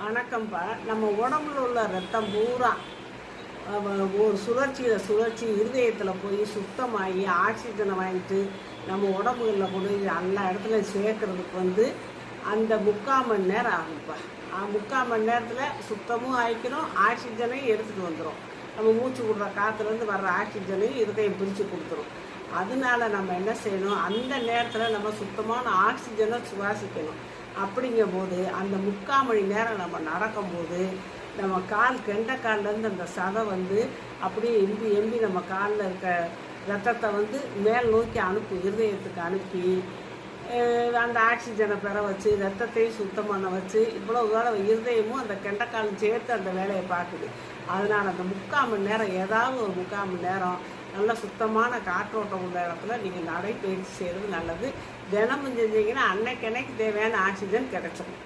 வணக்கம்ப்பா. நம்ம உடம்புல உள்ள ரத்தம் பூரா ஒரு சுழற்சி இருதயத்தில் போய் சுத்தமாகி ஆக்சிஜனை வாங்கிட்டு நம்ம உடம்புகளில் கொண்டு எல்லா இடத்துலையும் சேர்க்கறதுக்கு அந்த 3/4 மணி நேரம் ஆகும்ப்பா. 3/4 மணி நேரத்தில் சுத்தமும் ஆகிக்கணும், ஆக்சிஜனையும் எடுத்துகிட்டு வந்துடும். நம்ம மூச்சு விடுற காற்றுலேருந்து வர்ற ஆக்சிஜனையும் இருதயம் பிரித்து கொடுத்துரும். அதனால நம்ம என்ன செய்யணும், அந்த நேரத்தில் நம்ம சுத்தமான ஆக்சிஜனை சுவாசிக்கணும். அப்படிங்கும்போது அந்த 3/4 மணி நேரம் நம்ம நடக்கும்போது நம்ம கெண்டைக்கால்லேருந்து அந்த சதை அப்படியே எம்பி நம்ம காலில் இருக்க ரத்தத்தை மேல் நோக்கி இருதயத்துக்கு அனுப்பி அந்த ஆக்சிஜனை பெற வச்சு ரத்தத்தையும் சுத்தம் பண்ண வச்சு இவ்வளோ வேலை இருதயமும் அந்த கெண்டைக்காலும் சேர்த்து அந்த வேலையை பார்க்குது. அதனால் அந்த 3/4 மணி நேரம் ஏதாவது ஒரு 3/4 மணி நேரம் நல்ல சுத்தமான காற்றோட்டம் உள்ள இடத்துல நீங்கள் நடைப்பயிற்சி செய்கிறது நல்லது. தினமும் செஞ்சீங்கன்னா அன்னைக்கு தேவையான ஆக்சிஜன் கிடைச்சிடும்.